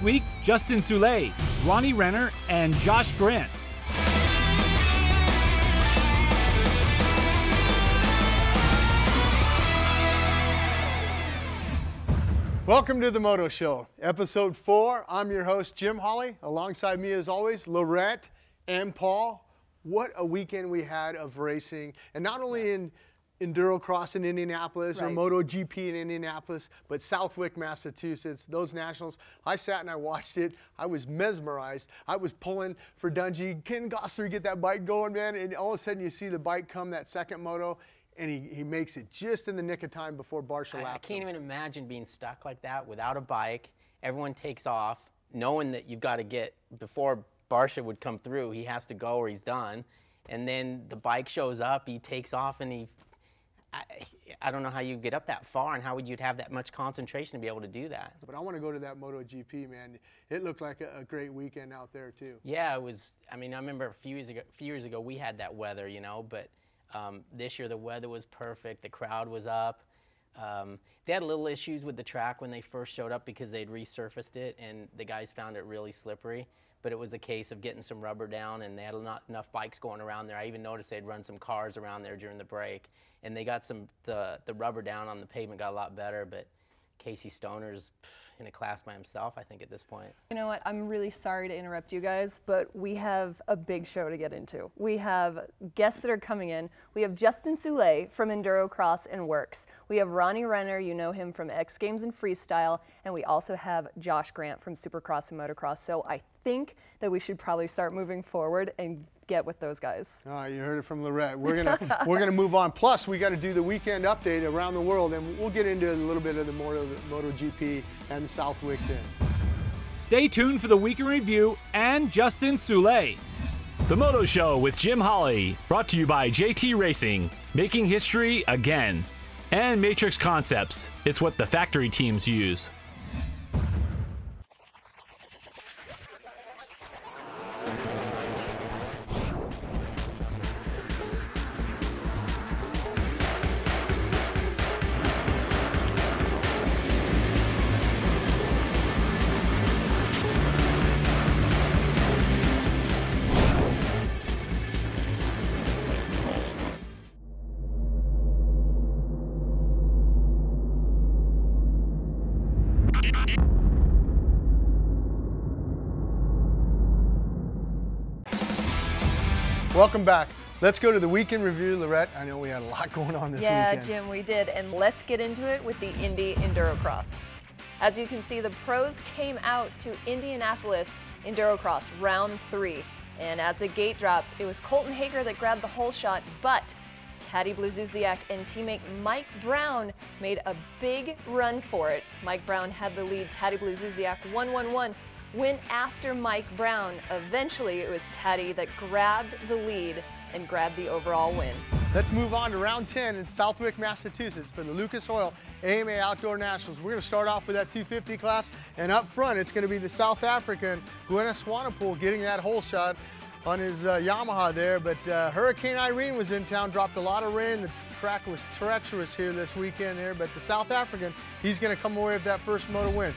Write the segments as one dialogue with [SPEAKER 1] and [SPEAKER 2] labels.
[SPEAKER 1] week, Justin Soule, Ronnie Renner, and Josh Grant.
[SPEAKER 2] Welcome to the Moto Show, episode 4. I'm your host, Jim Holley. Alongside me, as always, Lorette and Paul. What a weekend we had of racing, and not only in Endurocross in Indianapolis or MotoGP in Indianapolis, but Southwick, Massachusetts, those nationals. I sat and I watched it. I was mesmerized. I was pulling for Dungey. Can Gosler get that bike going, man? And all of a sudden you see the bike come, that second moto, and he makes it just in the nick of time before Barcia laps.
[SPEAKER 3] I can't even imagine being stuck like that without a bike. Everyone takes off, knowing that you've got to get, before Barcia would come through, he has to go or he's done. And then the bike shows up, he takes off, and I don't know how you get up that far and how would you have that much concentration to be able to do that.
[SPEAKER 2] But I want to go to that MotoGP, man. It looked like a great weekend out there, too.
[SPEAKER 3] Yeah, it was. I mean, I remember a few years ago we had that weather, you know, but this year the weather was perfect. The crowd was up. They had little issues with the track when they first showed up because they'd resurfaced it and the guys found it really slippery. But it was a case of getting some rubber down, and they had not enough bikes going around there. I even noticed they'd run some cars around there during the break, and they got the rubber down on the pavement got a lot better. But Casey Stoner's in a class by himself, I think, at this point.
[SPEAKER 4] You know what? I'm really sorry to interrupt you guys, but we have a big show to get into. We have guests that are coming in. We have Justin Soule from Endurocross and Works. We have Ronnie Renner, you know him from X Games and Freestyle, and we also have Josh Grant from Supercross and Motocross. So I think that we should probably start moving forward and get with those guys.
[SPEAKER 2] All right, you heard it from Lorette. We're gonna move on. Plus, we got to do the weekend update around the world, and we'll get into a little bit of the MotoGP and the Southwick then.
[SPEAKER 1] Stay tuned for the weekend review and Justin Soule.
[SPEAKER 5] The Moto Show with Jim Holley, brought to you by JT Racing, making history again, and Matrix Concepts. It's what the factory teams use.
[SPEAKER 2] Welcome back. Let's go to the weekend review, Lorette. I know we had a lot going on this weekend.
[SPEAKER 4] Yeah, Jim, we did. And let's get into it with the Indy Endurocross. As you can see, the pros came out to Indianapolis Endurocross round 3. And as the gate dropped, it was Colton Hager that grabbed the whole shot, but Taddy Bluzuziak and teammate Mike Brown made a big run for it. Mike Brown had the lead. Taddy Bluzuziak 1-1-1. Went after Mike Brown. Eventually, it was Taddy that grabbed the lead and grabbed the overall win.
[SPEAKER 2] Let's move on to round 10 in Southwick, Massachusetts for the Lucas Oil AMA Outdoor Nationals. We're going to start off with that 250 class, and up front, it's going to be the South African Gwena Swanepoel getting that hole shot on his Yamaha there, but Hurricane Irene was in town, dropped a lot of rain. The track was treacherous here this weekend here, but the South African, he's going to come away with that first moto win.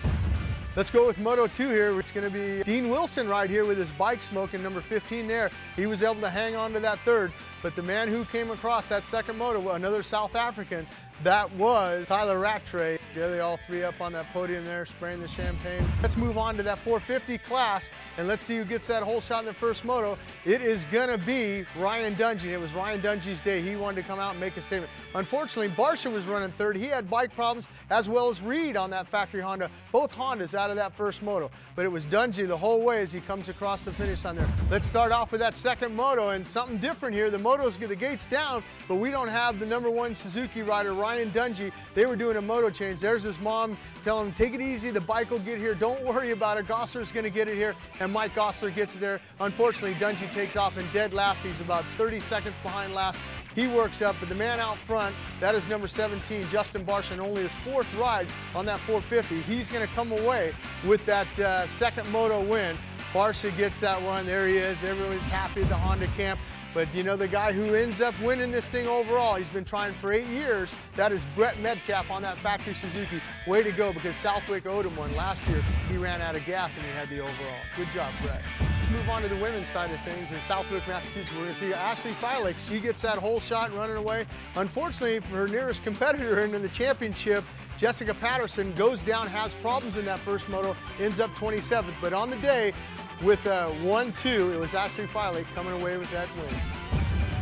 [SPEAKER 2] Let's go with Moto 2 here. It's going to be Dean Wilson right here with his bike smoking, number 15 there. He was able to hang on to that third, but the man who came across that second moto, another South African, that was Tyler Rattray. There they all three up on that podium there, spraying the champagne. Let's move on to that 450 class, and let's see who gets that whole shot in the first moto. It is gonna be Ryan Dungey. It was Ryan Dungey's day. He wanted to come out and make a statement. Unfortunately, Barcia was running third. He had bike problems, as well as Reed on that factory Honda. Both Hondas out of that first moto. But it was Dungey the whole way as he comes across the finish line there. Let's start off with that second moto, and something different here. The motos get the gates down, but we don't have the #1 Suzuki rider, Ryan Dungey. They were doing a moto change. There's his mom telling him, take it easy, the bike will get here, don't worry about it, Gosler's gonna get it here, and Mike Gosler gets it there. Unfortunately, Dungey takes off in dead last. He's about 30 seconds behind last. He works up, but the man out front, that is number 17, Justin Barcia, and only his 4th ride on that 450. He's gonna come away with that second moto win. Barcia gets that one, there he is, everyone's happy at the Honda camp. But you know, the guy who ends up winning this thing overall, he's been trying for 8 years. That is Brett Metcalf on that factory Suzuki. Way to go, because Southwick owed him one. Last year, he ran out of gas and he had the overall. Good job, Brett. Let's move on to the women's side of things. In Southwick, Massachusetts, we're going to see Ashley Freilich. She gets that whole shot running away. Unfortunately, for her nearest competitor in the championship, Jessica Patterson, goes down, has problems in that first moto, ends up 27th. But on the day, with 1-2, it was Ashley Freilich coming away with that win.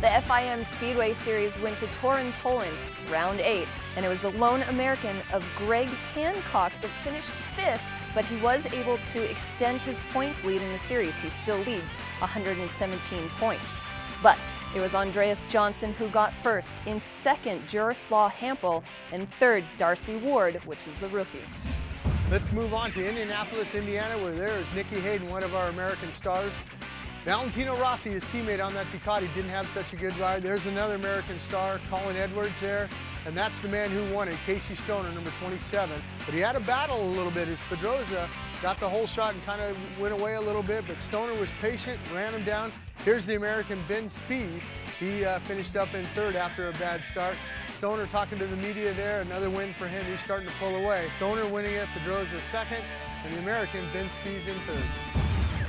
[SPEAKER 4] The FIM Speedway Series went to Torun, Poland. It's round 8, and it was the lone American of Greg Hancock that finished 5th, but he was able to extend his points lead in the series. He still leads 117 points. But it was Andreas Johnson who got first, in second Jurislaw Hampel, and third Darcy Ward, which is the rookie.
[SPEAKER 2] Let's move on to Indianapolis, Indiana, where there is Nikki Hayden, one of our American stars. Valentino Rossi, his teammate on that Ducati, didn't have such a good ride. There's another American star, Colin Edwards there, and that's the man who won it, Casey Stoner, number 27. But he had a battle a little bit as Pedrosa got the whole shot and kind of went away a little bit, but Stoner was patient, ran him down. Here's the American Ben Spies. He finished up in third after a bad start. Stoner talking to the media there, another win for him. He's starting to pull away. Stoner winning it, Pedrosa second, and the American Ben Spies in third.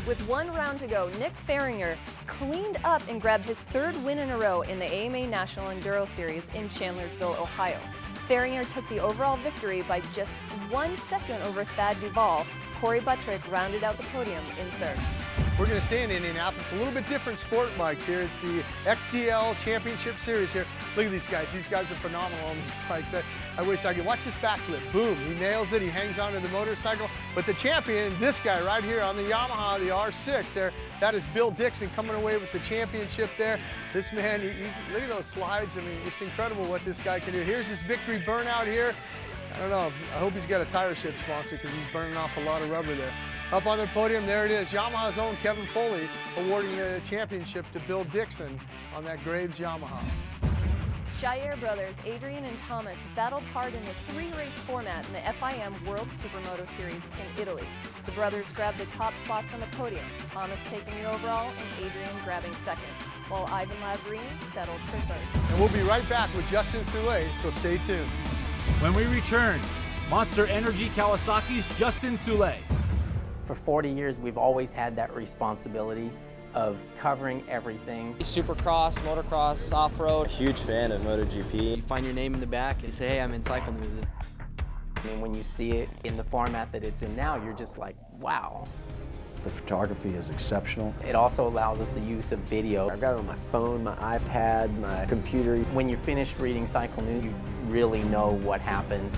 [SPEAKER 4] With 1 round to go, Nick Fahringer cleaned up and grabbed his 3rd win in a row in the AMA National Enduro Series in Chandlersville, Ohio. Fahringer took the overall victory by just 1 second over Thad Duvall. Corey Buttrick rounded out the podium in 3rd.
[SPEAKER 2] We're going to stay in Indianapolis. A little bit different sport bikes here. It's the XDL Championship Series here. Look at these guys. These guys are phenomenal on these bikes. I wish I could watch this backflip. Boom, he nails it. He hangs onto the motorcycle. But the champion, this guy right here on the Yamaha, the R6 there, that is Bill Dixon coming away with the championship there. This man, look at those slides. I mean, it's incredible what this guy can do. Here's his victory burnout here. I don't know. I hope he's got a tire ship sponsor because he's burning off a lot of rubber there. Up on the podium, there it is. Yamaha's own Kevin Foley awarding the championship to Bill Dixon on that Graves Yamaha.
[SPEAKER 4] Shire brothers Adrian and Thomas battled hard in the 3-race format in the FIM World Supermoto Series in Italy. The brothers grabbed the top spots on the podium, Thomas taking the overall and Adrian grabbing second, while Ivan Lazzarini settled for third.
[SPEAKER 2] And we'll be right back with Justin Soule, so stay tuned.
[SPEAKER 1] When we return, Monster Energy Kawasaki's Justin Soule.
[SPEAKER 3] For 40 years, we've always had that responsibility of covering everything.
[SPEAKER 6] Supercross, motocross, off-road.
[SPEAKER 7] Huge fan of MotoGP.
[SPEAKER 6] You find your name in the back and you say, hey, I'm in Cycle News.
[SPEAKER 3] I mean, when you see it in the format that it's in now, you're just like, wow.
[SPEAKER 8] The photography is exceptional.
[SPEAKER 3] It also allows us the use of video.
[SPEAKER 9] I've got it on my phone, my iPad, my computer.
[SPEAKER 3] When you're finished reading Cycle News, you really know what happened.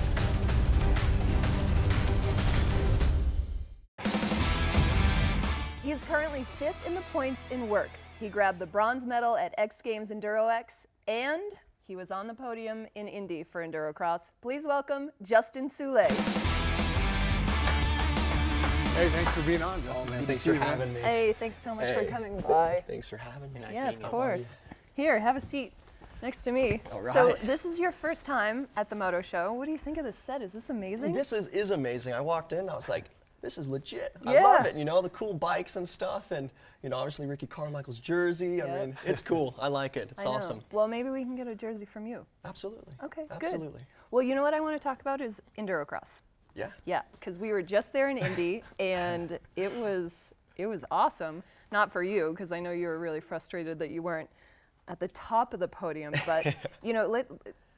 [SPEAKER 4] He is currently 5th in the points in Works. He grabbed the bronze medal at X Games Enduro X, and he was on the podium in Indy for Endurocross. Please welcome Justin Soule.
[SPEAKER 2] Hey, thanks for being on, Joel.
[SPEAKER 7] Man, thanks for having me.
[SPEAKER 4] Hey, thanks so much for coming by.
[SPEAKER 7] Thanks for having me.
[SPEAKER 4] Yeah, of course. Here, have a seat next to me.
[SPEAKER 7] All right.
[SPEAKER 4] So this is your first time at the Moto Show. What do you think of this set? Is this amazing?
[SPEAKER 7] This is amazing. I walked in, I was like, this is legit.
[SPEAKER 4] Yeah.
[SPEAKER 7] I love it, you know, the cool bikes and stuff, and, you know, obviously Ricky Carmichael's jersey.
[SPEAKER 4] Yep.
[SPEAKER 7] I mean, it's cool. I like it. It's
[SPEAKER 4] I know.
[SPEAKER 7] awesome.
[SPEAKER 4] Well, maybe we can get a jersey from you.
[SPEAKER 7] Absolutely.
[SPEAKER 4] Okay,
[SPEAKER 7] Absolutely.
[SPEAKER 4] good. Well, you know what I want to talk about is Endurocross.
[SPEAKER 7] Yeah.
[SPEAKER 4] Yeah, because we were just there in Indy, and it was awesome. Not for you, because I know you were really frustrated that you weren't at the top of the podium. But you know,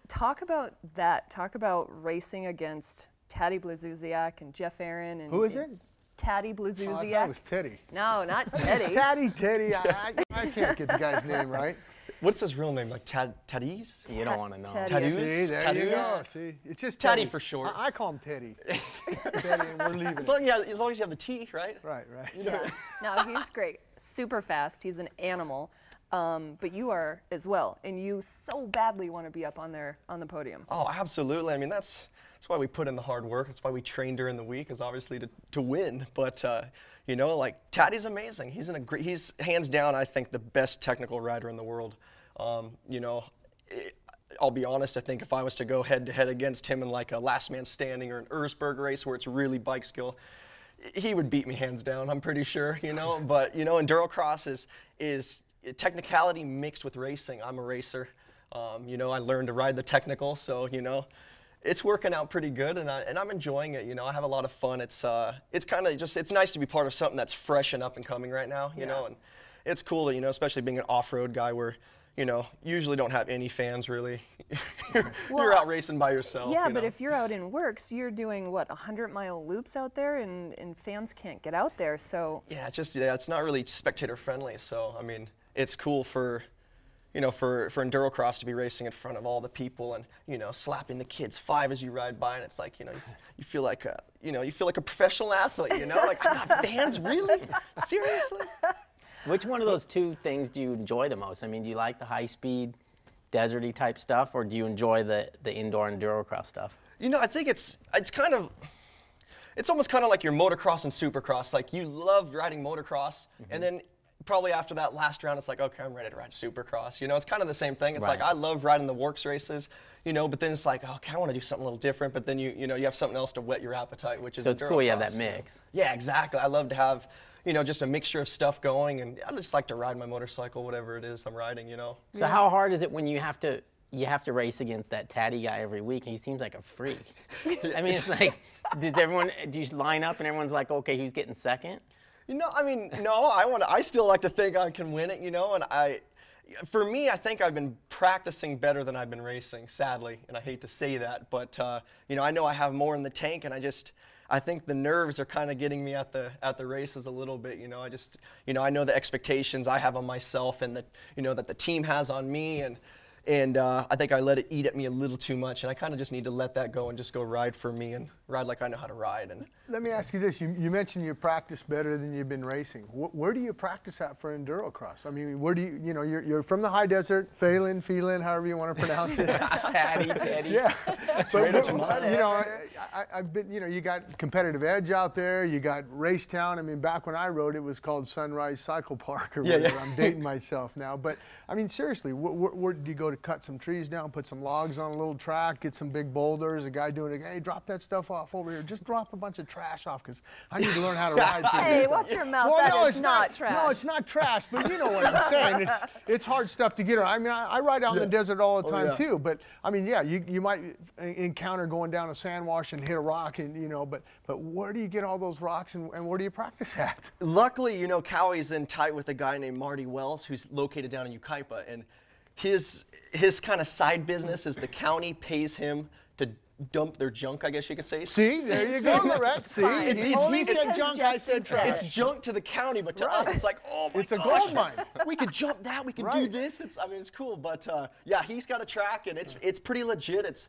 [SPEAKER 4] talk about that. Talk about racing against Taddy Blazuziak and Jeff Aaron. And
[SPEAKER 2] Who is it?
[SPEAKER 4] Taddy
[SPEAKER 2] Oh, I
[SPEAKER 4] Blazuziak.
[SPEAKER 2] thought it was Teddy.
[SPEAKER 4] No, not Teddy.
[SPEAKER 2] Teddy. I can't get the guy's name right.
[SPEAKER 7] What's his real name? Like Taddy's?
[SPEAKER 3] You don't want to know.
[SPEAKER 4] Teddy.
[SPEAKER 7] Taddy's?
[SPEAKER 2] See, there
[SPEAKER 7] Taddy's?
[SPEAKER 2] you go. See, it's just
[SPEAKER 7] Teddy for short.
[SPEAKER 2] I call him Teddy. Teddy, and we're leaving.
[SPEAKER 7] As long as you have the T, right?
[SPEAKER 2] Right.
[SPEAKER 4] Yeah. No, he's great. Super fast. He's an animal. But you are as well, and you so badly want to be up on there on the podium.
[SPEAKER 7] Oh, absolutely. I mean, that's why we put in the hard work. That's why we train during the week, is obviously to win. But you know, like Taddy's amazing. He's hands down, I think, the best technical rider in the world. You know, I'll be honest. I think if I was to go head to head against him in like a last man standing or an Erzberg race where it's really bike skill, he would beat me hands down. I'm pretty sure. You know, but you know, Endurocross is technicality mixed with racing. I'm a racer. You know, I learned to ride the technical, so, you know, it's working out pretty good, and I'm enjoying it. You know, I have a lot of fun. It's kind of just, it's nice to be part of something that's fresh and up and coming right now, you know, and it's cool to, you know, especially being an off-road guy where, you know, usually don't have any fans really. You're out racing by yourself.
[SPEAKER 4] Yeah,
[SPEAKER 7] you
[SPEAKER 4] but
[SPEAKER 7] know?
[SPEAKER 4] if you're out in works, you're doing what, 100-mile loops out there, and fans can't get out there, so.
[SPEAKER 7] Yeah, it's not really spectator friendly. So I mean, it's cool for, you know, for endurocross to be racing in front of all the people and, you know, slapping the kids 5 as you ride by, and it's like, you know, you feel like a, you know, you feel like a professional athlete. You know, like I got fans, really? Seriously?
[SPEAKER 3] Which one of those two things do you enjoy the most? I mean, do you like the high-speed, deserty type stuff, or do you enjoy the indoor endurocross stuff?
[SPEAKER 7] You know, I think it's kind of, it's almost kind of like your motocross and supercross. Like, you love riding motocross, and then probably after that last round, it's like, okay, I'm ready to ride supercross. You know, it's kind of the same thing. It's like, I love riding the works races, you know, but then it's like, okay, I want to do something a little different, but then you know, you have something else to whet your appetite, which is
[SPEAKER 3] So it's cool you have that mix.
[SPEAKER 7] Yeah, exactly. I love to have, you know, just a mixture of stuff going, and I just like to ride my motorcycle, whatever it is I'm riding, you know.
[SPEAKER 3] So how hard is it when you have to race against that tatty guy every week? He seems like a freak. I mean, it's like, do you line up and everyone's like, okay, who's getting second?
[SPEAKER 7] You know, I mean, no, I still like to think I can win it, you know, and for me, I think I've been practicing better than I've been racing, sadly, and I hate to say that, but, you know I have more in the tank, and I think the nerves are kind of getting me at the races a little bit, you know. I know the expectations I have on myself and that, you know, that the team has on me, and I think I let it eat at me a little too much, and I kind of just need to let that go and just go ride for me and ride like I know how to ride. And
[SPEAKER 2] let me ask you this: you mentioned you practice better than you've been racing. Where do you practice at for endurocross? I mean, where do you know, you're from the high desert, Phelan, however you want to pronounce it.
[SPEAKER 3] Tatty.
[SPEAKER 2] Yeah. But, you know, I've been, you know, you got Competitive Edge out there, you got Racetown. I mean, back when I rode, it was called Sunrise Cycle Park or whatever. I'm dating myself now, but I mean, seriously, where do you go to cut some trees down, put some logs on a little track, get some big boulders? A guy doing it, hey, drop that stuff off over here. Just drop a bunch of trash off because I need to learn how to ride.
[SPEAKER 4] Hey, watch your mouth.
[SPEAKER 2] Well,
[SPEAKER 4] that
[SPEAKER 2] no,
[SPEAKER 4] is not trash.
[SPEAKER 2] No, it's not trash, but you know what I'm saying. It's hard stuff to get around. I mean, I ride out in the desert all the time too, but I mean, yeah, you might encounter going down a sand wash and hit a rock, and you know, but where do you get all those rocks, and where do you practice at?
[SPEAKER 7] Luckily, you know, Cowie's in tight with a guy named Marty Wells, who's located down in Ukaipa, and his kind of side business is the county pays him to dump their junk, I guess you could say.
[SPEAKER 2] See, there you go, Lorette. See, he said junk, I said trash.
[SPEAKER 7] It's junk to the county, but to us, it's like, oh my gosh.
[SPEAKER 2] It's a gold mine.
[SPEAKER 7] We could jump that, we could do this. I mean, it's cool, but yeah, he's got a track, and it's pretty legit.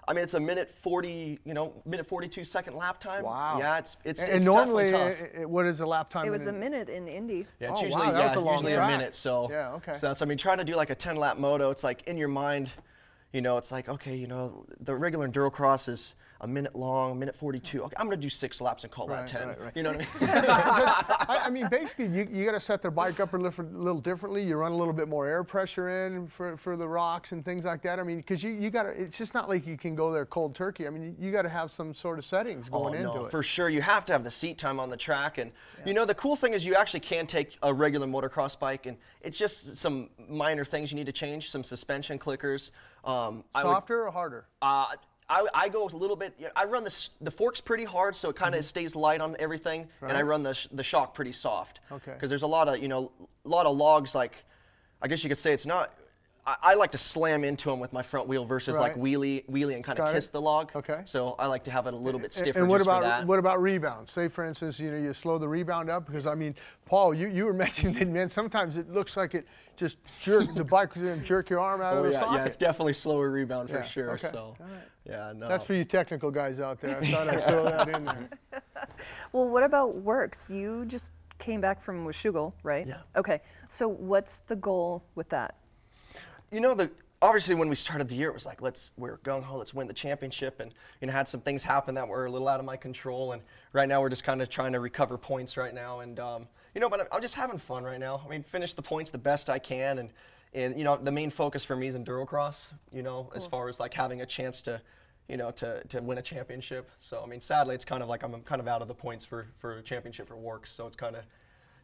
[SPEAKER 7] I mean, it's a minute 40, you know, minute 42 second lap time.
[SPEAKER 2] Wow.
[SPEAKER 7] Yeah, it's
[SPEAKER 2] and normally,
[SPEAKER 7] tough.
[SPEAKER 2] what is a lap time?
[SPEAKER 4] It was a minute in Indy.
[SPEAKER 7] Yeah, it's
[SPEAKER 2] usually, usually
[SPEAKER 7] a minute. So
[SPEAKER 2] yeah, okay.
[SPEAKER 7] So that's, I mean, trying to do like a 10-lap moto, it's like in your mind, you know, it's like, okay, you know, the regular endurocross is a minute long, minute 42. Okay, I'm going to do 6 laps and call that 10.
[SPEAKER 2] Right.
[SPEAKER 7] You know what I mean?
[SPEAKER 2] I mean, basically, you got to set their bike up a little differently. You run a little bit more air pressure in for the rocks and things like that. I mean, because you got to, it's just not like you can go there cold turkey. I mean, you got to have some sort of settings going into it.
[SPEAKER 7] For sure. You have to have the seat time on the track. And, you know, the cool thing is you actually can take a regular motocross bike, and it's just some minor things you need to change, some suspension clickers.
[SPEAKER 2] Softer or harder?
[SPEAKER 7] I go a little bit. I run the forks pretty hard, so it kind of stays light on everything, and I run the shock pretty soft.
[SPEAKER 2] Okay.
[SPEAKER 7] Because there's a lot of logs. Like, I guess you could say it's not. I like to slam into them with my front wheel versus like wheelie and kind of kiss the log.
[SPEAKER 2] Okay.
[SPEAKER 7] So I like to have it a little bit stiffer.
[SPEAKER 2] And what
[SPEAKER 7] just
[SPEAKER 2] about
[SPEAKER 7] for that.
[SPEAKER 2] what about rebounds? Say for instance, you know, you slow the rebound up, because I mean, Paul, you were mentioning that, man, sometimes it looks like it just the bike was going to jerk your arm out of the socket.
[SPEAKER 7] Yeah, it's definitely slower rebound for sure.
[SPEAKER 2] Okay.
[SPEAKER 7] So yeah, no.
[SPEAKER 2] That's for you technical guys out there. I thought I'd throw that in there.
[SPEAKER 4] Well, what about works? You just came back from Washougal, right?
[SPEAKER 7] Yeah.
[SPEAKER 4] Okay, so what's the goal with that?
[SPEAKER 7] You know, obviously when we started the year, it was like, we're gung-ho, let's win the championship, and you know, had some things happen that were a little out of my control, and right now we're just kind of trying to recover points right now, and you know, but I'm just having fun right now. I mean, finish the points the best I can, and you know, the main focus for me is endurocross, you know, as far as like having a chance to, you know, to win a championship. So I mean, sadly, it's kind of like I'm kind of out of the points for a championship for works, so it's kind of,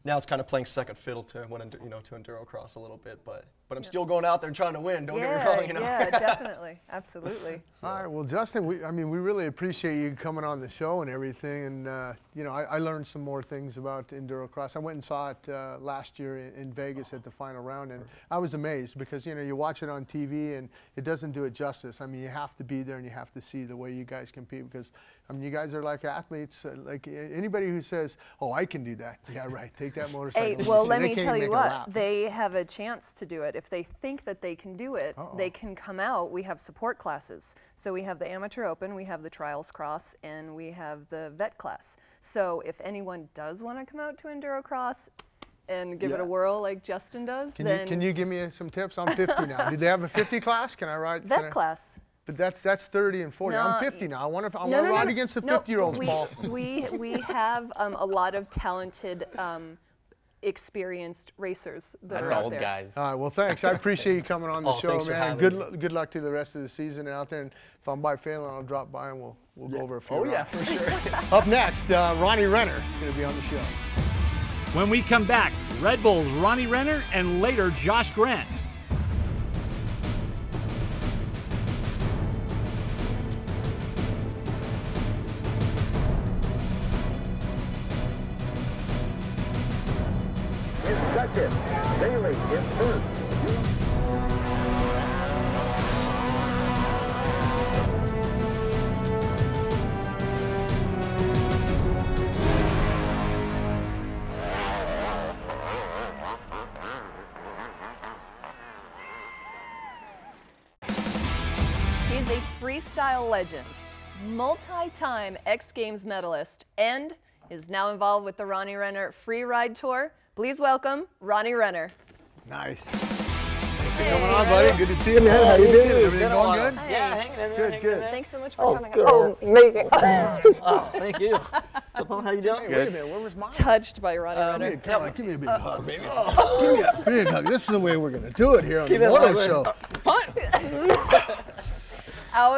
[SPEAKER 7] now it's kind of playing second fiddle to to endurocross a little bit, but I'm still going out there and trying to win. Don't get me wrong, you know.
[SPEAKER 4] Yeah, definitely, absolutely.
[SPEAKER 2] All right, well, Justin, we really appreciate you coming on the show and everything, and you know, I learned some more things about endurocross. I went and saw it last year in Vegas at the final round, and I was amazed because you know you watch it on TV and it doesn't do it justice. I mean, you have to be there and you have to see the way you guys compete because I mean, you guys are like athletes. Like anybody who says, "Oh, I can do that," yeah, right. Take that motorcycle.
[SPEAKER 4] Hey, well, let me tell you what. They have a chance to do it. If they think that they can do it, they can come out. We have support classes. So we have the Amateur Open, we have the Trials Cross, and we have the Vet class. So if anyone does want to come out to Endurocross and give it a whirl like Justin does,
[SPEAKER 2] can you give me some tips? I'm 50 now. Do they have a 50 class? Can I ride?
[SPEAKER 4] Vet class.
[SPEAKER 2] But that's 30 and 40. No, I'm 50 now. I want to ride against the 50-year-olds, Paul.
[SPEAKER 4] We have a lot of talented, experienced racers that
[SPEAKER 3] That's
[SPEAKER 4] are out
[SPEAKER 3] old
[SPEAKER 4] there.
[SPEAKER 3] guys.
[SPEAKER 2] All right, well, thanks. I appreciate you coming on the show,
[SPEAKER 7] thanks for
[SPEAKER 2] man.
[SPEAKER 7] having me.
[SPEAKER 2] Good luck to the rest of the season out there. And if I'm by failing, I'll drop by and we'll go over a few.
[SPEAKER 7] Oh, yeah, for sure.
[SPEAKER 2] Up next, Ronnie Renner is going to be on the show.
[SPEAKER 1] When we come back, Red Bull's Ronnie Renner and later Josh Grant.
[SPEAKER 10] Second, Bailey in first.
[SPEAKER 4] He's a freestyle legend, multi-time X Games medalist, and is now involved with the Ronnie Renner Free Ride Tour. Please welcome Ronnie Renner.
[SPEAKER 2] Nice. Thanks for coming on, buddy. Good to see you, man. How you doing? Everything going good?
[SPEAKER 4] Hey.
[SPEAKER 3] Yeah, hanging in there.
[SPEAKER 2] Good.
[SPEAKER 4] Thanks so much for coming.
[SPEAKER 2] good.
[SPEAKER 3] Oh, thank you. So, how you doing?
[SPEAKER 2] Hey, wait a minute. Where was mine?
[SPEAKER 4] Touched by Ronnie Renner.
[SPEAKER 2] Come on, give me a big hug, baby. Give me a big hug. This is the way we're going to do it here on the Moto Show.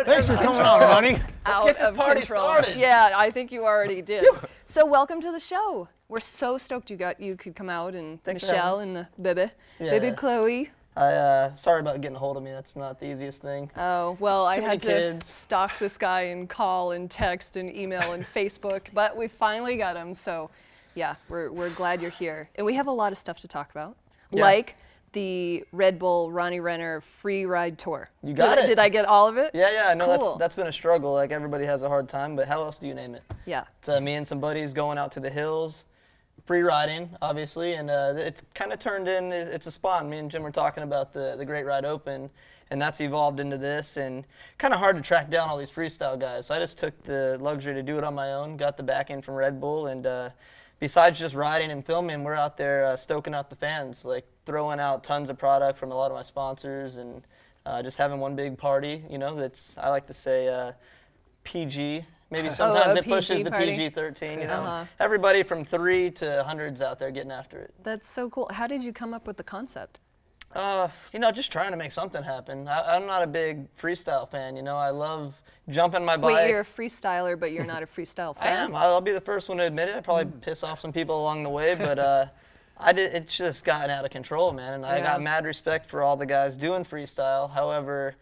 [SPEAKER 2] Thanks for coming on, Ronnie.
[SPEAKER 4] Out
[SPEAKER 3] Let's get this
[SPEAKER 4] of
[SPEAKER 3] party
[SPEAKER 4] control.
[SPEAKER 3] started.
[SPEAKER 4] Yeah, I think you already did. So welcome to the show. We're so stoked you could come out, and
[SPEAKER 6] Thanks
[SPEAKER 4] Michelle and the baby,
[SPEAKER 6] Yeah.
[SPEAKER 4] baby Chloe.
[SPEAKER 6] Sorry about getting a hold of me. That's not the easiest thing.
[SPEAKER 4] Oh, well, I
[SPEAKER 6] Too many
[SPEAKER 4] had to
[SPEAKER 6] kids.
[SPEAKER 4] stalk this guy and call and text and email and Facebook, but we finally got him. So, yeah, we're glad you're here. And we have a lot of stuff to talk about, like the Red Bull Ronnie Renner Free Ride Tour.
[SPEAKER 6] You got it.
[SPEAKER 4] Did I get all of it?
[SPEAKER 6] Yeah, no,
[SPEAKER 4] Cool.
[SPEAKER 6] that's been a struggle. Like, everybody has a hard time, but how else do you name it?
[SPEAKER 4] Yeah.
[SPEAKER 6] It's me and some buddies going out to the hills, free riding, obviously, and it's kind of turned in, it's a spawn. Me and Jim were talking about the Great Ride Open, and that's evolved into this, and kind of hard to track down all these freestyle guys. So I just took the luxury to do it on my own, got the backing from Red Bull, and besides just riding and filming, we're out there stoking out the fans, like throwing out tons of product from a lot of my sponsors, and just having one big party, you know, that's, I like to say, PG. Maybe sometimes it pushes the PG-13, you know. Everybody from 3 to hundreds out there getting after it.
[SPEAKER 4] That's so cool. How did you come up with the concept?
[SPEAKER 6] You know, just trying to make something happen. I'm not a big freestyle fan, you know. I love jumping my bike.
[SPEAKER 4] Wait, you're a freestyler, but you're not a freestyle fan?
[SPEAKER 6] I am. I'll be the first one to admit it. I probably piss off some people along the way, but it's just gotten out of control, man. And I got mad respect for all the guys doing freestyle. However,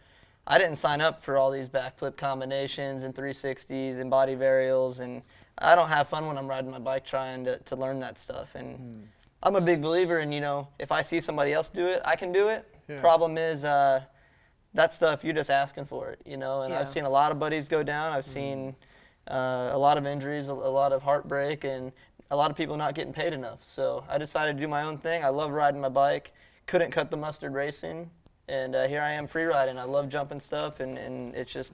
[SPEAKER 6] I didn't sign up for all these backflip combinations and 360s and body varials, and I don't have fun when I'm riding my bike trying to learn that stuff. And I'm a big believer in, you know, if I see somebody else do it, I can do it. Problem is that stuff, you're just asking for it, you know. And I've seen a lot of buddies go down. I've seen a lot of injuries, a lot of heartbreak, and a lot of people not getting paid enough. So I decided to do my own thing. I love riding my bike. Couldn't cut the mustard racing. And here I am free riding. I love jumping stuff, and it's just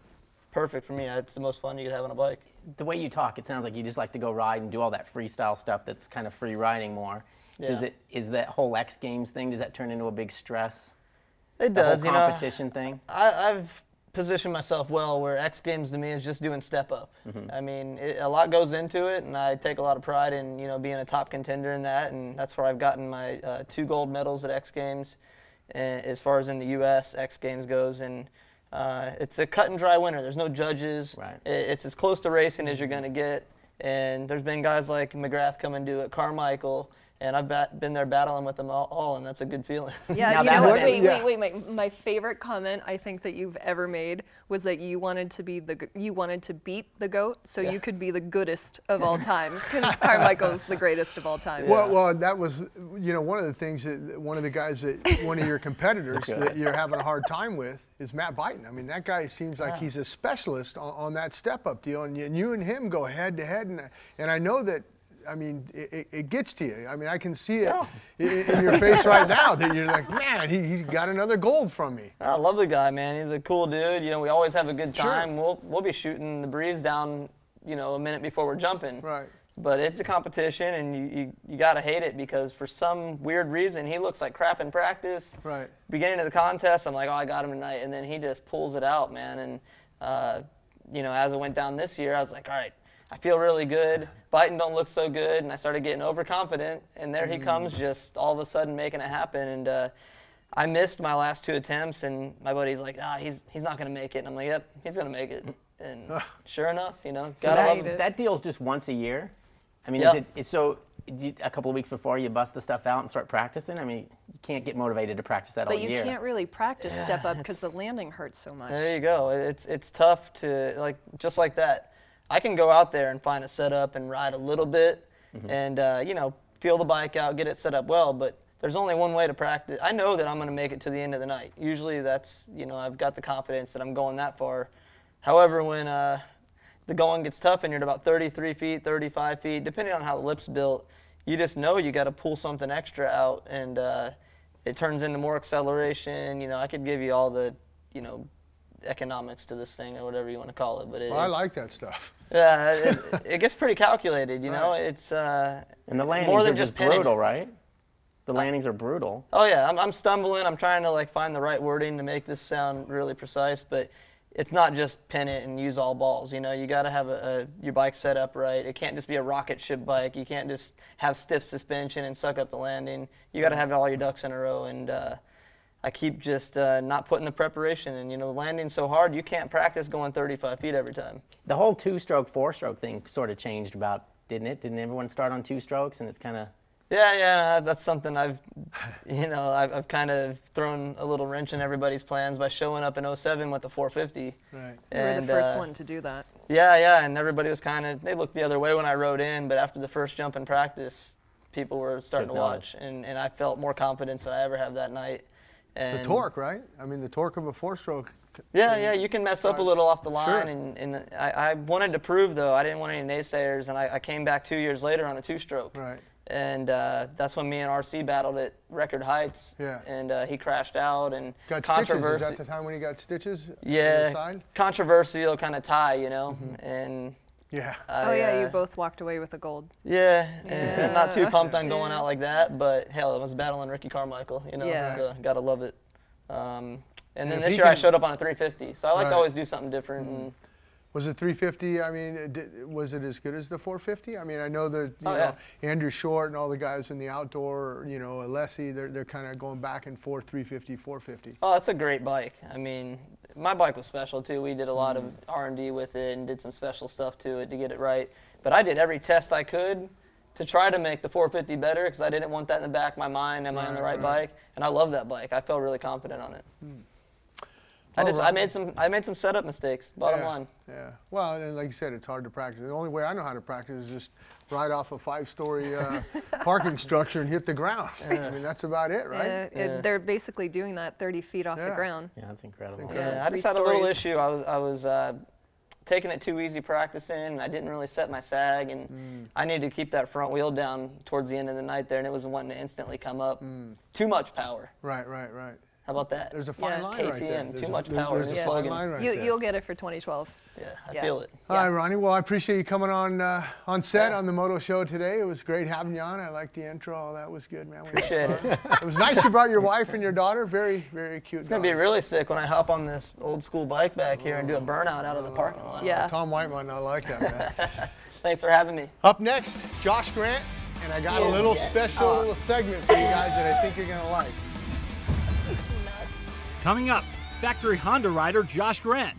[SPEAKER 6] perfect for me. It's the most fun you could have on a bike.
[SPEAKER 3] The way you talk, it sounds like you just like to go ride and do all that freestyle stuff that's kind of free riding more.
[SPEAKER 6] Yeah.
[SPEAKER 3] Is that whole X Games thing, does that turn into a big stress?
[SPEAKER 6] It
[SPEAKER 3] The
[SPEAKER 6] does,
[SPEAKER 3] whole
[SPEAKER 6] you know.
[SPEAKER 3] competition thing?
[SPEAKER 6] I've positioned myself well where X Games to me is just doing step up. I mean, a lot goes into it, and I take a lot of pride in, you know, being a top contender in that, and that's where I've gotten my 2 gold medals at X Games. As far as in the U.S. X Games goes, and it's a cut and dry winner. There's no judges.
[SPEAKER 3] Right.
[SPEAKER 6] It's as close to racing as you're going to get, and there's been guys like McGrath come and do it, Carmichael, and I've been there battling with them all, and that's a good feeling.
[SPEAKER 4] Yeah,
[SPEAKER 3] Now
[SPEAKER 4] you know what?
[SPEAKER 3] that-
[SPEAKER 4] Wait. My favorite comment I think that you've ever made was that you wanted to beat the GOAT so you could be the goodest of all time, because Carmichael's the greatest of all time.
[SPEAKER 2] Well, that was, you know, one of the things that one of the guys that one of your competitors that you're having a hard time with is Matt Byton. I mean, that guy seems like he's a specialist on that step-up deal, and you and him go head-to-head, and I know that. I mean, it gets to you. I mean, I can see it in your face right now that you're like, man, he's got another gold from me.
[SPEAKER 6] I love the guy, man. He's a cool dude. You know, we always have a good time.
[SPEAKER 2] Sure.
[SPEAKER 6] We'll be shooting the breeze down, you know, a minute before we're jumping.
[SPEAKER 2] Right.
[SPEAKER 6] But it's a competition, and you gotta hate it, because for some weird reason he looks like crap in practice.
[SPEAKER 2] Right.
[SPEAKER 6] Beginning of the contest, I'm like, oh, I got him tonight, and then he just pulls it out, man. And you know, as it went down this year, I was like, all right, I feel really good. Byton don't look so good, and I started getting overconfident, and there he comes, just all of a sudden making it happen. And I missed my last 2 attempts, and my buddy's like, he's not gonna make it. And I'm like, yep, he's gonna make it. And sure enough, you know,
[SPEAKER 3] So that deal's just once a year? I mean, a couple of weeks before you bust the stuff out and start practicing? I mean, you can't get motivated to practice that all year.
[SPEAKER 4] But you can't really practice step up because the landing hurts so much.
[SPEAKER 6] There you go. It's tough to, just like that. I can go out there and find a setup and ride a little bit and, you know, feel the bike out, get it set up well, but there's only one way to practice. I know that I'm going to make it to the end of the night. Usually that's, you know, I've got the confidence that I'm going that far. However, when the going gets tough and you're at about 33 feet, 35 feet, depending on how the lip's built, you just know you got to pull something extra out, and it turns into more acceleration. You know, I could give you all the, you know, economics to this thing or whatever you want to call it, but
[SPEAKER 2] I like that stuff.
[SPEAKER 6] Yeah, it gets pretty calculated, you know. It's
[SPEAKER 3] and the landings
[SPEAKER 6] more than
[SPEAKER 3] are
[SPEAKER 6] just
[SPEAKER 3] brutal, right? The landings are brutal.
[SPEAKER 6] Oh yeah, I'm stumbling. I'm trying to like find the right wording to make this sound really precise, but it's not just pin it and use all balls. You know, you got to have your bike set up right. It can't just be a rocket ship bike. You can't just have stiff suspension and suck up the landing. You got to have all your ducks in a row, and I keep just not putting the preparation in. You know, the landing's so hard, you can't practice going 35 feet every time.
[SPEAKER 3] The whole 2-stroke, 4-stroke thing sort of changed about, didn't it? Didn't everyone start on 2 strokes, and it's kind of...
[SPEAKER 6] Yeah, that's something I've kind of thrown a little wrench in everybody's plans by showing up in 07 with the 450.
[SPEAKER 2] Right.
[SPEAKER 4] You were the first one to do that.
[SPEAKER 6] Yeah, and everybody was they looked the other way when I rode in, but after the first jump in practice, people were starting to watch, and I felt more confidence than I ever have that night. And
[SPEAKER 2] the torque, right? I mean, the torque of a 4-stroke.
[SPEAKER 6] Yeah, you can mess up a little off the line, and I wanted to prove, though, I didn't want any naysayers, and I came back 2 years later on a 2-stroke.
[SPEAKER 2] Right.
[SPEAKER 6] And that's when me and RC battled at record heights.
[SPEAKER 2] Yeah.
[SPEAKER 6] And he crashed out, and
[SPEAKER 2] got controversy. Stitches. Is that the time when he got stitches?
[SPEAKER 6] Yeah.
[SPEAKER 2] On the side?
[SPEAKER 6] Controversial kind of tie, you know. And
[SPEAKER 2] yeah.
[SPEAKER 4] You both walked away with the gold.
[SPEAKER 6] Yeah. And I'm not too pumped on going out like that, but hell, I was battling Ricky Carmichael, you know.
[SPEAKER 4] Yeah.
[SPEAKER 6] So gotta love it. And then this year I showed up on a 350, so I like to always do something different. And
[SPEAKER 2] was it 350? I mean, was it as good as the 450? I mean, I know that you know, Andrew Short and all the guys in the outdoor, you know, Alessi, they're kind of going back and forth, 350, 450.
[SPEAKER 6] Oh, it's a great bike. I mean, my bike was special too. We did a lot of R&D with it and did some special stuff to it to get it right. But I did every test I could to try to make the 450 better, because I didn't want that in the back of my mind. Am I on the right bike? And I love that bike. I felt really confident on it. I made some setup mistakes, bottom line.
[SPEAKER 2] Yeah. Well, and like you said, it's hard to practice. The only way I know how to practice is just ride off a 5-story parking structure and hit the ground. I mean, that's about it, right?
[SPEAKER 4] They're basically doing that 30 feet off the ground.
[SPEAKER 3] Yeah, that's incredible.
[SPEAKER 6] Yeah, I just had a little issue. I was taking it too easy practicing, and I didn't really set my sag, and I needed to keep that front wheel down towards the end of the night there, and it was wanting to instantly come up. Too much power.
[SPEAKER 2] Right.
[SPEAKER 6] How about that?
[SPEAKER 2] There's a fine line right there.
[SPEAKER 6] KTM, too much power is the slogan.
[SPEAKER 4] You'll get it for 2012.
[SPEAKER 6] Yeah, I feel it.
[SPEAKER 2] All right, Ronnie. Well, I appreciate you coming on set on the Moto show today. It was great having you on. I liked the intro. All that was good, man.
[SPEAKER 6] Appreciate it.
[SPEAKER 2] It was nice you brought your wife and your daughter. Very, very cute.
[SPEAKER 6] It's going to be really sick when I hop on this old school bike back here and do a burnout out of the parking lot.
[SPEAKER 4] Yeah.
[SPEAKER 2] Tom White might not like that, man.
[SPEAKER 6] Thanks for having me.
[SPEAKER 2] Up next, Josh Grant, and I got a little special little segment for you guys that I think you're going to like.
[SPEAKER 1] Coming up, factory Honda rider Josh Grant.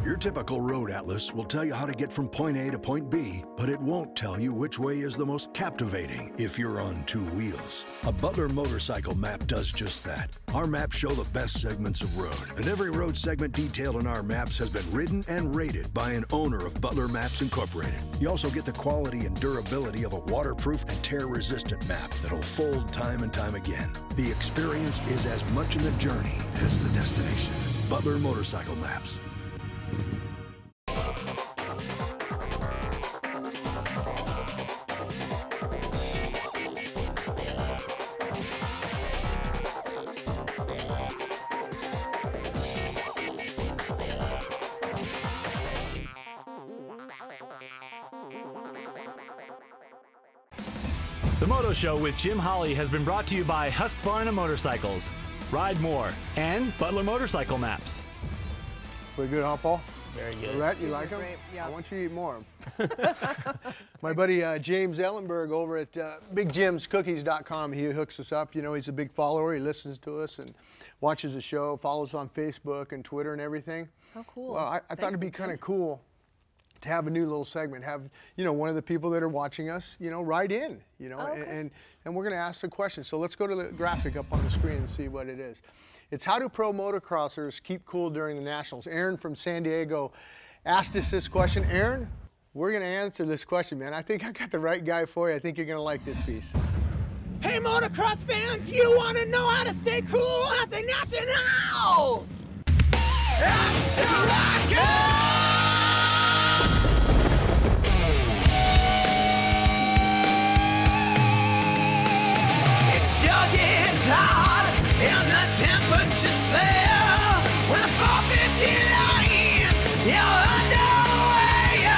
[SPEAKER 11] Your typical road atlas will tell you how to get from point A to point B, but it won't tell you which way is the most captivating if you're on two wheels. A Butler motorcycle map does just that. Our maps show the best segments of road, and every road segment detailed in our maps has been ridden and rated by an owner of Butler Maps Incorporated. You also get the quality and durability of a waterproof and tear-resistant map that'll fold time and time again. The experience is as much in the journey as the destination. Butler Motorcycle Maps.
[SPEAKER 5] The Moto Show with Jim Holley has been brought to you by Husqvarna Motorcycles, Ride More, and Butler Motorcycle Maps.
[SPEAKER 2] Pretty good, huh, Paul?
[SPEAKER 3] Very good.
[SPEAKER 2] Lorette, you like them?
[SPEAKER 4] Yeah.
[SPEAKER 2] I want you to eat more. My buddy James Ellenberg over at BigJimsCookies.com, he hooks us up. You know, he's a big follower. He listens to us and watches the show, follows on Facebook and Twitter and everything.
[SPEAKER 4] Oh, cool.
[SPEAKER 2] Well, I thought it'd be kind of cool to have a new little segment, have, you know, one of the people that are watching us, you know, write in, you know, and we're going to ask the question. So let's go to the graphic up on the screen and see what it is. It's how do pro motocrossers keep cool during the Nationals? Aaron from San Diego asked us this question. Aaron, we're going to answer this question, man. I think I got the right guy for you. I think you're going to like this piece.
[SPEAKER 12] Hey, motocross fans, you want to know how to stay cool at the Nationals?
[SPEAKER 13] It's hot and the temperature's fair. When the 450 lines, you're underway.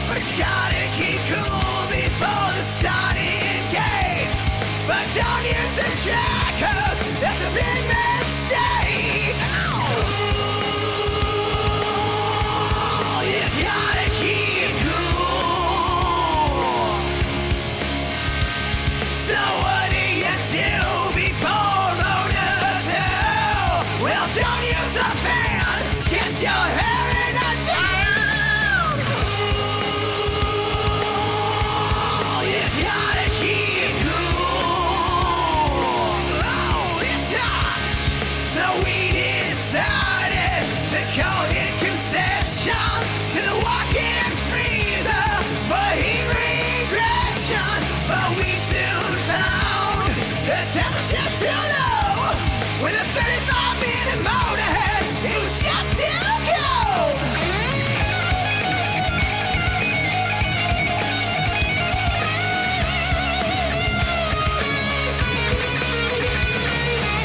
[SPEAKER 13] But you gotta keep cool before the starting gate. But don't use the track, 'cause that's a big mistake. Ooh, you gotta keep cool. So what do you do before Moto 2? Well, don't use a fan, get your hair in a jam. Ooh, you gotta keep cool. Oh, it's hot. So we decided to call it concession to the walk-in freezer for heat regression. But we soon found the temperature's too low. With a 35-minute motorhead, it was just too cold.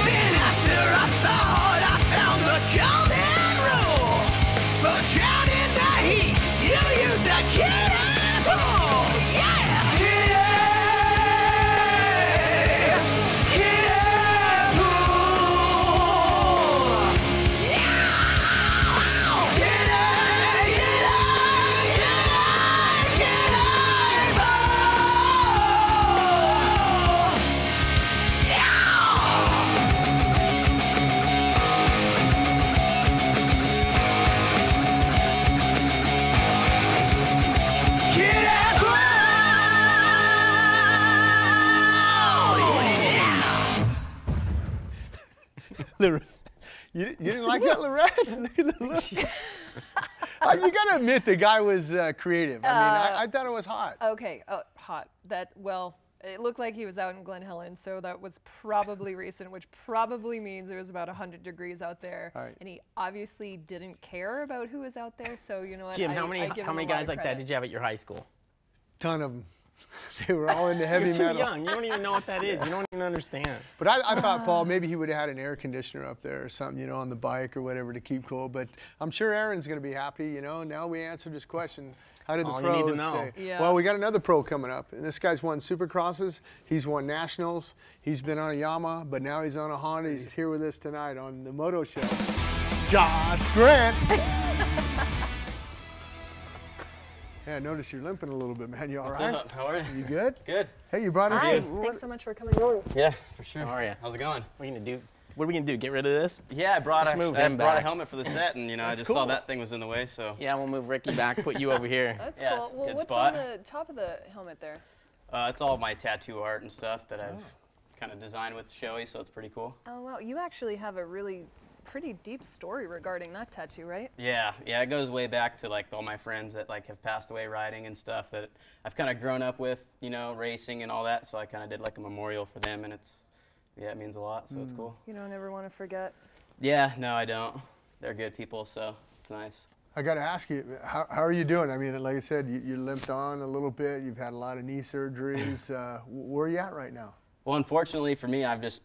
[SPEAKER 13] Then after I thought I found the golden rule for drowning the heat, you use a kiddie pool. Yeah!
[SPEAKER 2] You didn't like that, Lorette? Look at the look. You got to admit the guy was creative. I mean, I thought it was hot.
[SPEAKER 4] Okay, hot. Well, it looked like he was out in Glen Helen, so that was probably recent, which probably means it was about 100 degrees out there.
[SPEAKER 2] Right.
[SPEAKER 4] And he obviously didn't care about who was out there, so you know what?
[SPEAKER 3] Jim, how many guys like that did you have at your high school?
[SPEAKER 2] Ton of them. They were all into heavy metal.
[SPEAKER 3] You're too young. You don't even know what that is. You don't even understand.
[SPEAKER 2] But I thought, Paul, maybe he would have had an air conditioner up there or something, you know, on the bike or whatever to keep cool. But I'm sure Aaron's going to be happy, you know. Now we answered his question. How did the pros
[SPEAKER 3] you need to know.
[SPEAKER 2] stay?
[SPEAKER 4] Yeah.
[SPEAKER 2] Well, we got another pro coming up. And this guy's won Supercrosses. He's won Nationals. He's been on a Yamaha, but now he's on a Honda. He's here with us tonight on the Moto Show. Josh Grant. Yeah, I noticed you're limping a little bit, man. You all right?
[SPEAKER 14] What's up? How are you?
[SPEAKER 2] You good?
[SPEAKER 14] Good.
[SPEAKER 2] Hey, you brought us
[SPEAKER 4] Hi.
[SPEAKER 2] in.
[SPEAKER 4] Thanks so much for coming over.
[SPEAKER 14] Yeah, for sure.
[SPEAKER 3] How are you?
[SPEAKER 14] How's it going?
[SPEAKER 3] What are you gonna do? What are we gonna do? Get rid of this?
[SPEAKER 14] Yeah, I brought
[SPEAKER 3] Let's move
[SPEAKER 14] a
[SPEAKER 3] him back.
[SPEAKER 14] helmet for the set, and I
[SPEAKER 3] That's
[SPEAKER 14] just
[SPEAKER 3] cool.
[SPEAKER 14] saw that thing was in the way, so.
[SPEAKER 3] Yeah, we'll move Ricky back. Put you over here.
[SPEAKER 4] That's
[SPEAKER 14] Yeah,
[SPEAKER 4] cool.
[SPEAKER 14] it's a
[SPEAKER 4] Well,
[SPEAKER 14] good
[SPEAKER 4] what's
[SPEAKER 14] spot.
[SPEAKER 4] on the top of the helmet there?
[SPEAKER 14] It's all my tattoo art and stuff that I've kind of designed with Shoei, so it's pretty cool.
[SPEAKER 4] Oh wow, you actually have a really pretty deep story regarding that tattoo, right?
[SPEAKER 14] Yeah, it goes way back to like all my friends that like have passed away riding and stuff that I've kind of grown up with, racing and all that. So I kind of did like a memorial for them, and it means a lot. So it's cool.
[SPEAKER 4] You don't ever want to forget.
[SPEAKER 14] Yeah, no, I don't. They're good people, so it's nice.
[SPEAKER 2] I got to ask you, how are you doing? I mean, like I said, you limped on a little bit. You've had a lot of knee surgeries. Where are you at right now?
[SPEAKER 14] Well, unfortunately for me, I've just,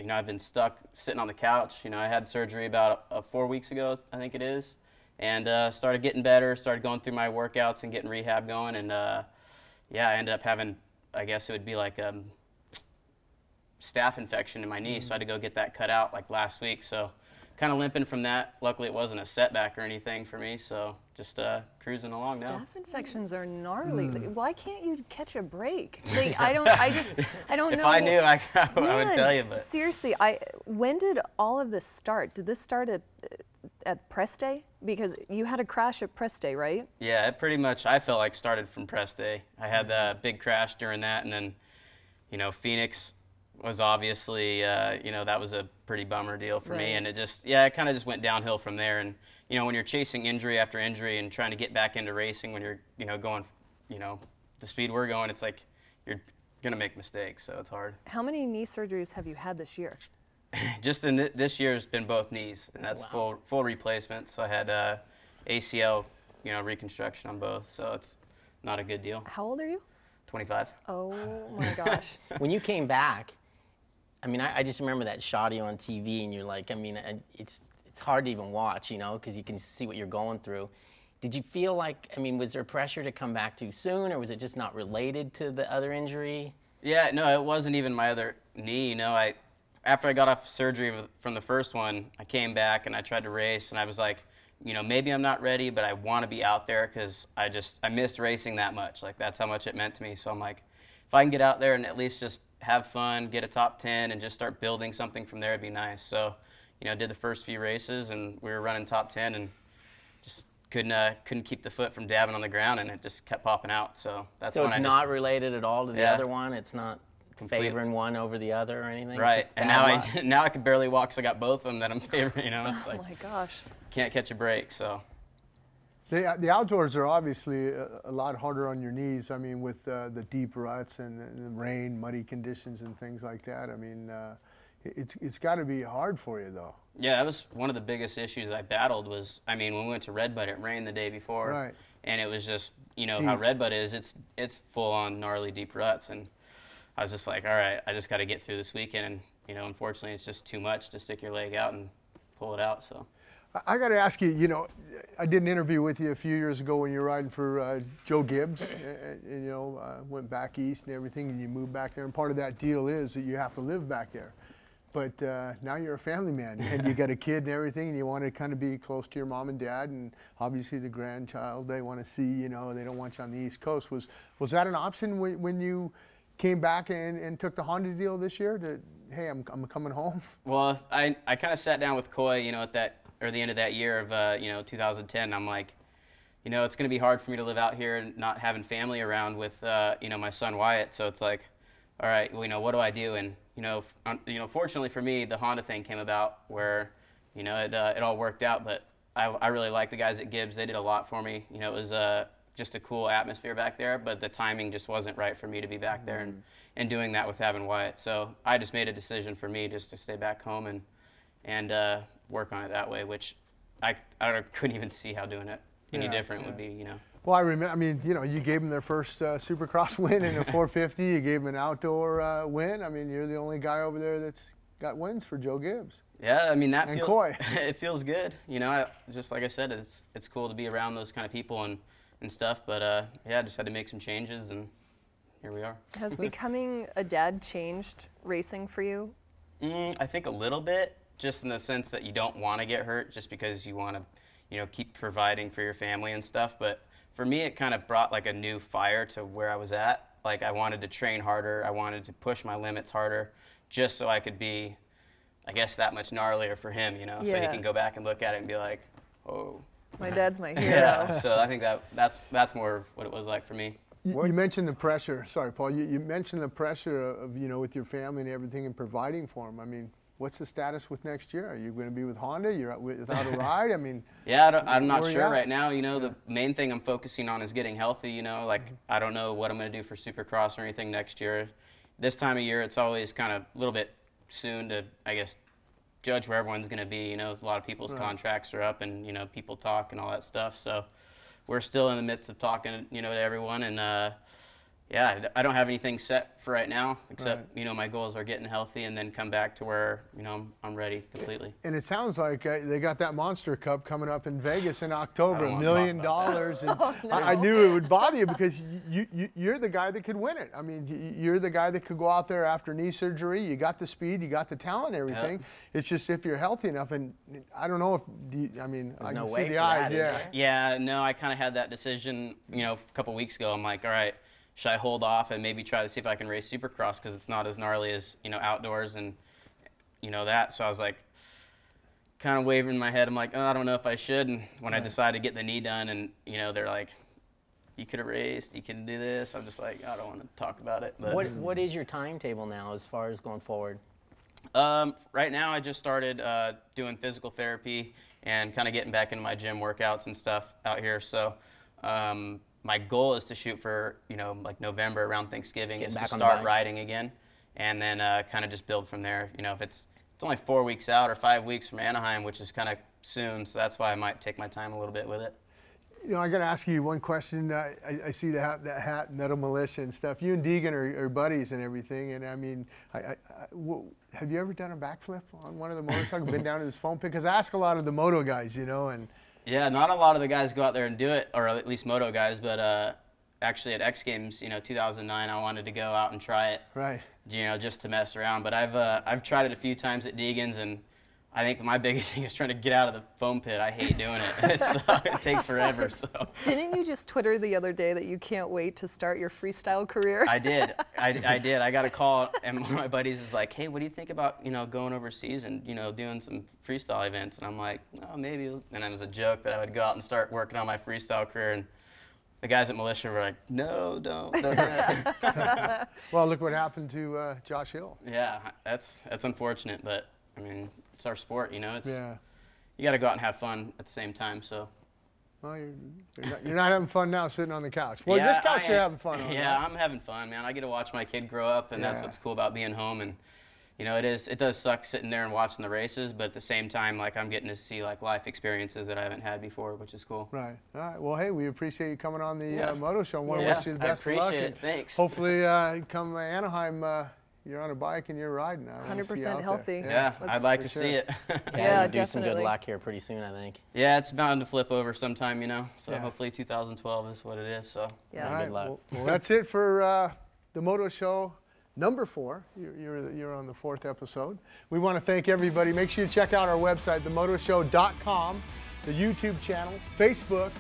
[SPEAKER 14] I've been stuck sitting on the couch. I had surgery about 4 weeks ago, I think it is, and started getting better, started going through my workouts and getting rehab going, and yeah, I ended up having, I guess it would be like staph infection in my knee, so I had to go get that cut out like last week. So kind of limping from that. Luckily, it wasn't a setback or anything for me, so just cruising along now.
[SPEAKER 4] Staph infections are gnarly. Like, why can't you catch a break? Like, I don't know.
[SPEAKER 14] If I knew, I would tell you. But
[SPEAKER 4] seriously, when did all of this start? Did this start at press day? Because you had a crash at press day, right?
[SPEAKER 14] Yeah, it pretty much, I felt like started from press day. I had the big crash during that, and then, Phoenix was obviously, that was a pretty bummer deal for me, and it just, it kind of just went downhill from there. And when you're chasing injury after injury and trying to get back into racing, when you're, going, the speed we're going, it's like you're gonna make mistakes, so it's hard.
[SPEAKER 4] How many knee surgeries have you had this year?
[SPEAKER 14] Just in this year's been both knees, and that's full replacement. So I had ACL, reconstruction on both, so it's not a good deal.
[SPEAKER 4] How old are you?
[SPEAKER 14] 25.
[SPEAKER 4] Oh my gosh.
[SPEAKER 3] When you came back, I mean, I just remember that shot of you on TV, and you're like, I mean, it's hard to even watch, because you can see what you're going through. Did you feel like, I mean, was there pressure to come back too soon, or was it just not related to the other injury?
[SPEAKER 14] Yeah, no, it wasn't even my other knee. After I got off surgery from the first one, I came back and I tried to race, and I was like, maybe I'm not ready, but I want to be out there because I missed racing that much. Like, that's how much it meant to me. So I'm like, if I can get out there and at least just have fun, get a top 10, and just start building something from there, it'd be nice. So, did the first few races, and we were running top 10, and just couldn't keep the foot from dabbing on the ground, and it just kept popping out. So that's
[SPEAKER 3] so
[SPEAKER 14] when
[SPEAKER 3] it's not related at all to the other one. It's not favoring one over the other or anything.
[SPEAKER 14] Right. And now I can barely walk, so I got both of them that I'm favoring. It's like,
[SPEAKER 4] oh my gosh.
[SPEAKER 14] Can't catch a break. So.
[SPEAKER 2] The outdoors are obviously a lot harder on your knees. I mean, with the deep ruts and the rain, muddy conditions, and things like that. I mean, it's got to be hard for you, though.
[SPEAKER 14] Yeah, that was one of the biggest issues I battled was, I mean, when we went to Redbud, it rained the day before.
[SPEAKER 2] Right.
[SPEAKER 14] And it was just, how Redbud is, it's full-on gnarly deep ruts. And I was just like, all right, I just got to get through this weekend. And, unfortunately, it's just too much to stick your leg out and pull it out, so.
[SPEAKER 2] I got to ask you, I did an interview with you a few years ago when you were riding for Joe Gibbs, and, went back east and everything, and you moved back there. And part of that deal is that you have to live back there. But now you're a family man, and you got a kid and everything, and you want to kind of be close to your mom and dad, and obviously the grandchild they want to see, they don't want you on the East Coast. Was that an option when you came back and took the Honda deal this year? That, hey, I'm coming home?
[SPEAKER 14] Well, I kind of sat down with Coy, at the end of that year of 2010. I'm like, it's going to be hard for me to live out here and not having family around with my son Wyatt. So it's like, all right, what do I do? And fortunately for me, the Honda thing came about where it all worked out. But I really like the guys at Gibbs. They did a lot for me. It was just a cool atmosphere back there, but the timing just wasn't right for me to be back there and doing that with having Wyatt. So I just made a decision for me just to stay back home and work on it that way, which I couldn't even see how doing it any different would be,
[SPEAKER 2] Well, I remember, I mean, you gave them their first Supercross win in a 450. You gave them an outdoor win. I mean, you're the only guy over there that's got wins for Joe Gibbs.
[SPEAKER 14] Yeah, I mean,
[SPEAKER 2] Coy.
[SPEAKER 14] It feels good. Just like I said, it's cool to be around those kind of people and stuff. But yeah, I just had to make some changes, and here we are.
[SPEAKER 4] Has becoming a dad changed racing for you?
[SPEAKER 14] I think a little bit. Just in the sense that you don't want to get hurt just because you want to, keep providing for your family and stuff. But for me, it kind of brought like a new fire to where I was at. Like I wanted to train harder. I wanted to push my limits harder just so I could be I guess, that much gnarlier for him, you know, so he can go back and look at it and be like, oh.
[SPEAKER 4] My dad's my hero.
[SPEAKER 14] Yeah, so I think that's more what it was like for me.
[SPEAKER 2] You mentioned the pressure. Sorry, Paul. You mentioned the pressure of, you know, with your family and everything and providing for them. I mean, what's the status with next year? Are you going to be with Honda? You're without a ride? I mean,
[SPEAKER 14] yeah, I'm not sure right now. You know, the main thing I'm focusing on is getting healthy. You know, like I don't know what I'm going to do for Supercross or anything next year. This time of year, it's always kind of a little bit soon to, I guess, judge where everyone's going to be. You know, a lot of people's contracts are up, and you know, people talk and all that stuff. So we're still in the midst of talking, you know, to everyone, and yeah, I don't have anything set for right now, except you know, my goals are getting healthy and then come back to where, you know, I'm ready completely.
[SPEAKER 2] And it sounds like they got that Monster Cup coming up in Vegas in October, $1 million. And I knew it would bother you because you're the guy that could win it. I mean, you're the guy that could go out there after knee surgery. You got the speed, you got the talent, and everything. It's just if you're healthy enough, and I don't know if I mean, I can see the eyes.
[SPEAKER 14] Yeah, no, I kind of had that decision, you know, a couple weeks ago. I'm like, all right, should I hold off and maybe try to see if I can race Supercross because it's not as gnarly as, you know, outdoors and, you know, that. So I was like, kind of wavering in my head. I'm like, oh, I don't know if I should. And when I decided to get the knee done and, you know, they're like, you could have raced, you can do this. I'm just like, I don't want to talk about it. But
[SPEAKER 3] what is your timetable now as far as going forward?
[SPEAKER 14] Right now I just started doing physical therapy and kind of getting back into my gym workouts and stuff out here. So my goal is to shoot for, you know, like November around Thanksgiving, is to start riding again, and then kind of just build from there. You know, if it's only 4 weeks out or 5 weeks from Anaheim, which is kind of soon, so that's why I might take my time a little bit with it.
[SPEAKER 2] You know, I got to ask you one question. I see that hat, Metal Militia and stuff. You and Deegan are buddies and everything, and I mean, have you ever done a backflip on one of the motorcycles? Been down to his foam pit? Because I ask a lot of the moto guys, you know, and.
[SPEAKER 14] Yeah, not a lot of the guys go out there and do it, or at least moto guys, but actually at X Games, you know, 2009, I wanted to go out and try it.
[SPEAKER 2] Right.
[SPEAKER 14] You know, just to mess around. But I've tried it a few times at Deegan's, and I think my biggest thing is trying to get out of the foam pit. I hate doing it. It takes forever. So.
[SPEAKER 4] Didn't you just Twitter the other day that you can't wait to start your freestyle career?
[SPEAKER 14] I did. I did. I got a call, and one of my buddies is like, "Hey, what do you think about, you know, going overseas and, you know, doing some freestyle events?" And I'm like, "Oh, maybe." And it was a joke that I would go out and start working on my freestyle career. And the guys at Militia were like, "No, don't do that."
[SPEAKER 2] Well, look what happened to Josh Hill.
[SPEAKER 14] Yeah, that's unfortunate, but I mean, it's our sport, you know. It's you got to go out and have fun at the same time. So.
[SPEAKER 2] Well, you're not having fun now sitting on the couch. Well, this couch you're having fun on.
[SPEAKER 14] Yeah, I'm having fun, man. I get to watch my kid grow up, and that's what's cool about being home. And you know, it does suck sitting there and watching the races, but at the same time, like, I'm getting to see like life experiences that I haven't had before, which is cool.
[SPEAKER 2] Right. All right. Well, hey, we appreciate you coming on the Moto Show. Want to wish you the best of luck.
[SPEAKER 14] I appreciate it. Thanks.
[SPEAKER 2] Hopefully, come Anaheim, you're on a bike and you're riding.
[SPEAKER 4] 100% healthy.
[SPEAKER 14] Yeah, I'd like to see it.
[SPEAKER 3] Yeah, do some good luck here pretty soon, I think.
[SPEAKER 14] Yeah, it's bound to flip over sometime, you know. So hopefully 2012 is what it is. So
[SPEAKER 4] good
[SPEAKER 14] luck.
[SPEAKER 2] Well, that's it for the Moto Show number 4. You're on the 4th episode. We want to thank everybody. Make sure you check out our website, themotoshow.com, the YouTube channel, Facebook,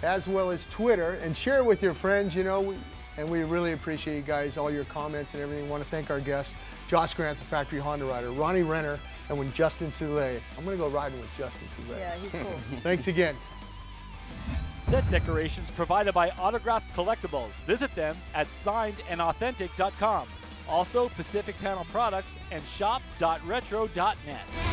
[SPEAKER 2] as well as Twitter, and share with your friends. You know. And we really appreciate you guys, all your comments and everything. We want to thank our guests, Josh Grant, the factory Honda rider, Ronnie Renner, and Justin Soule. I'm going to go riding with Justin Soule.
[SPEAKER 4] Yeah, he's cool.
[SPEAKER 2] Thanks again.
[SPEAKER 1] Set decorations provided by Autographed Collectibles. Visit them at signedandauthentic.com. Also, Pacific Panel Products and shop.retro.net.